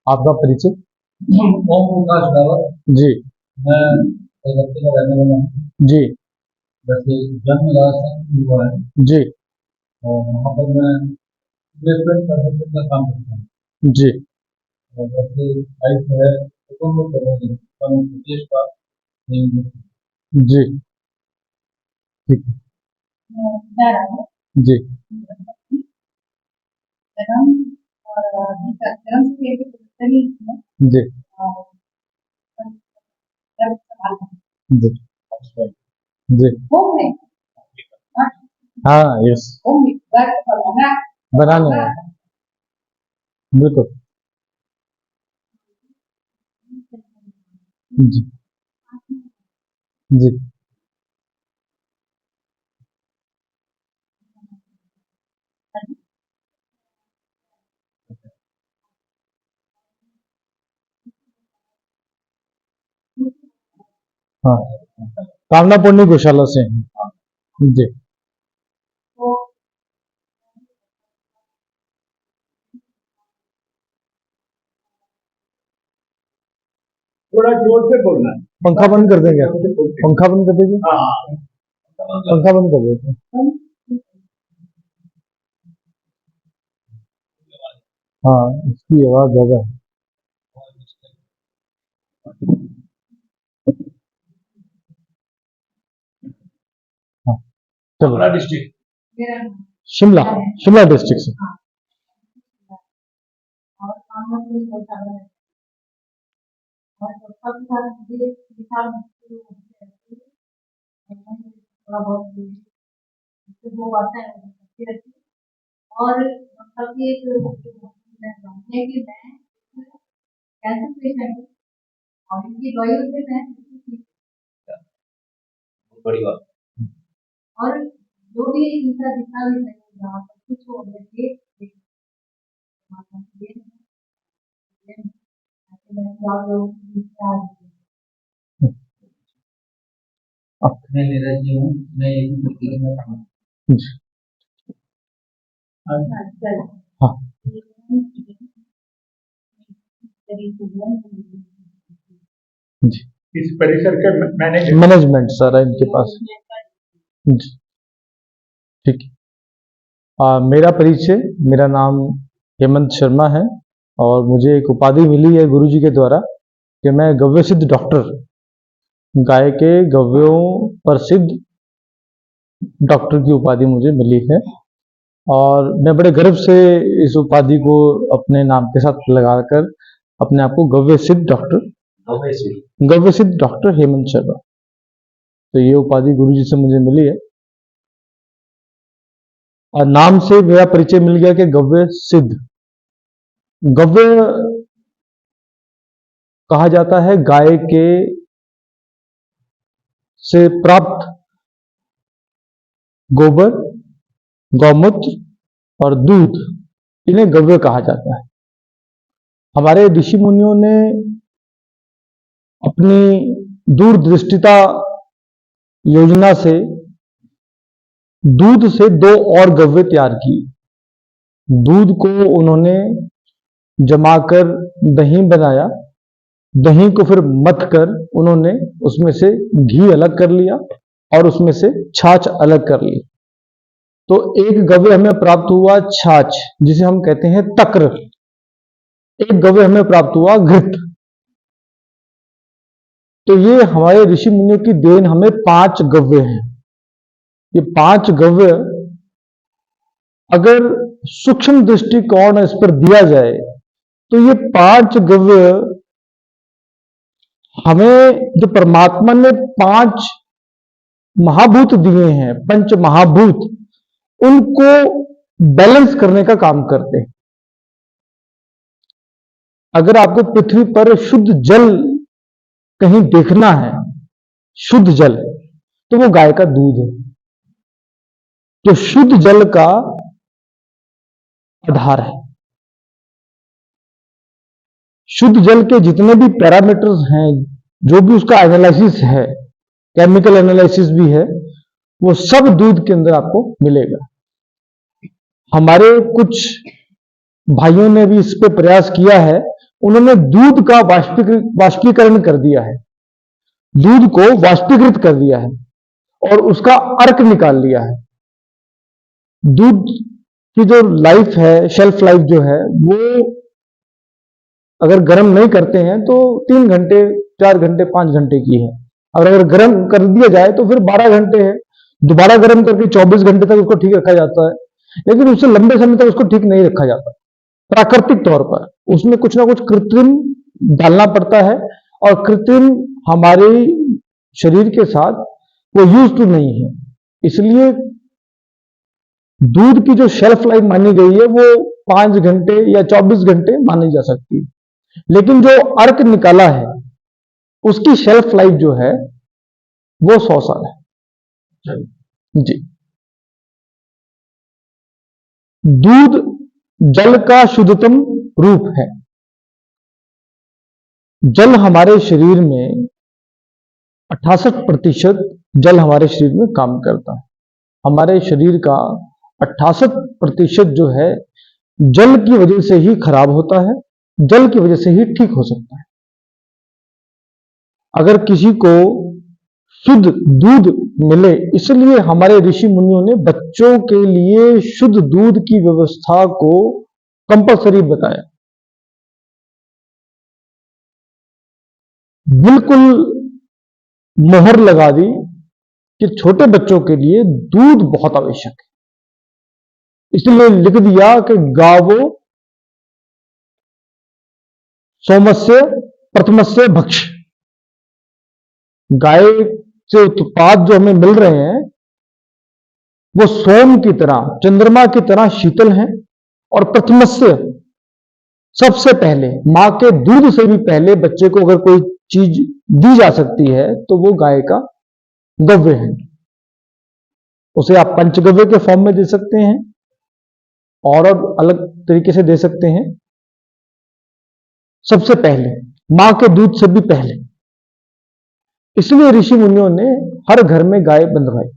आपका परिचय? ओम प्रकाश रावत। जी मैं कलकत्ते का रहने वाला हूँ। जी वैसे जन्म राजस्थान हुआ है जी और वहाँ पर मैं प्लेसमेंट कंसल्टेंट का काम करता हूँ। जी और वैसे लाइफ जो है कुटुंब प्रदेश का जी ठीक जी जी जी जी हाँ यस बनाने हैं बिल्कुल जी जी हाँ कामना पुण्य गौशाला से हैं। जी थोड़ा जोर से बोलना है। पंखा बंद कर देंगे पंखा बंद कर देंगे हाँ पंखा बंद कर देते हैं। हाँ इसकी आवाज ज्यादा है। हाँ चलो डिस्ट्रिक्ट शिमला शिमला डिस्ट्रिक्ट से बड़ी बात। मैं नीरज जी हूँ। मैं एक व्यक्ति में हूँ। जी हाँ जी इस परिसर के मैनेजमेंट सर है इनके पास जी ठीक है। मेरा परिचय मेरा नाम हेमंत शर्मा है और मुझे एक उपाधि मिली है गुरुजी के द्वारा कि मैं गव्य सिद्ध डॉक्टर गाय के गव्यों पर सिद्ध डॉक्टर की उपाधि मुझे मिली है और मैं बड़े गर्व से इस उपाधि को अपने नाम के साथ लगाकर अपने आप को गव्य सिद्ध डॉक्टर हेमंत शर्मा तो ये उपाधि गुरुजी से मुझे मिली है और नाम से मेरा परिचय मिल गया कि गव्य सिद्ध गव्य कहा जाता है गाय के से प्राप्त गोबर गौमूत्र और दूध इन्हें गव्य कहा जाता है। हमारे ऋषि मुनियों ने अपनी दूरदृष्टिता योजना से दूध से दो और गव्य तैयार किए। दूध को उन्होंने जमाकर दही बनाया, दही को फिर मथ कर उन्होंने उसमें से घी अलग कर लिया और उसमें से छाछ अलग कर ली। तो एक गव्य हमें प्राप्त हुआ छाछ जिसे हम कहते हैं तक्र, एक गव्य हमें प्राप्त हुआ घृत। तो ये हमारे ऋषि मुनियों की देन हमें 5 गव्य हैं। ये 5 गव्य अगर सूक्ष्म दृष्टिकोण इस पर दिया जाए तो ये 5 गव्य हमें जो परमात्मा ने 5 महाभूत दिए हैं, पंच महाभूत, उनको बैलेंस करने का काम करते हैं। अगर आपको पृथ्वी पर शुद्ध जल कहीं देखना है, शुद्ध जल, तो वो गाय का दूध है जो शुद्ध जल का आधार है। शुद्ध जल के जितने भी पैरामीटर्स हैं, जो भी उसका एनालिसिस है, केमिकल एनालिसिस भी है, वो सब दूध के अंदर आपको मिलेगा। हमारे कुछ भाइयों ने भी इस पे प्रयास किया है, उन्होंने दूध का वाष्पीकरण कर दिया है, दूध को वाष्पीकृत कर दिया है और उसका अर्क निकाल लिया है। दूध की जो लाइफ है, शेल्फ लाइफ जो है, वो अगर गर्म नहीं करते हैं तो 3 घंटे, 4 घंटे, 5 घंटे की है। और अगर गर्म कर दिया जाए तो फिर 12 घंटे है। दोबारा गर्म करके 24 घंटे तक उसको ठीक रखा जाता है, लेकिन उससे लंबे समय तक उसको ठीक नहीं रखा जाता। प्राकृतिक तौर पर उसमें कुछ ना कुछ कृत्रिम डालना पड़ता है, और कृत्रिम हमारे शरीर के साथ वो यूज टू नहीं है। इसलिए दूध की जो शेल्फ लाइफ मानी गई है वो 5 घंटे या 24 घंटे मानी जा सकती है, लेकिन जो अर्क निकाला है उसकी शेल्फ लाइफ जो है वो 100 साल है जी। दूध जल का शुद्धतम रूप है। जल हमारे शरीर में 68% जल हमारे शरीर में काम करता है। हमारे शरीर का 68% जो है जल की वजह से ही खराब होता है, जल की वजह से ही ठीक हो सकता है। अगर किसी को शुद्ध दूध मिले, इसलिए हमारे ऋषि मुनियों ने बच्चों के लिए शुद्ध दूध की व्यवस्था को कंपलसरी बताया। बिल्कुल मोहर लगा दी कि छोटे बच्चों के लिए दूध बहुत आवश्यक है। इसलिए लिख दिया कि गावो सोमस्य प्रथमस्य भक्ष। गाय से उत्पाद जो हमें मिल रहे हैं वो सोम की तरह, चंद्रमा की तरह शीतल हैं, और प्रथमस्य सबसे पहले, मां के दूध से भी पहले बच्चे को अगर कोई चीज दी जा सकती है तो वो गाय का गव्य है। उसे आप पंचगव्य के फॉर्म में दे सकते हैं और अलग तरीके से दे सकते हैं। सबसे पहले मां के दूध से भी पहले, इसलिए ऋषि मुनियों ने हर घर में गाय बंधवाई।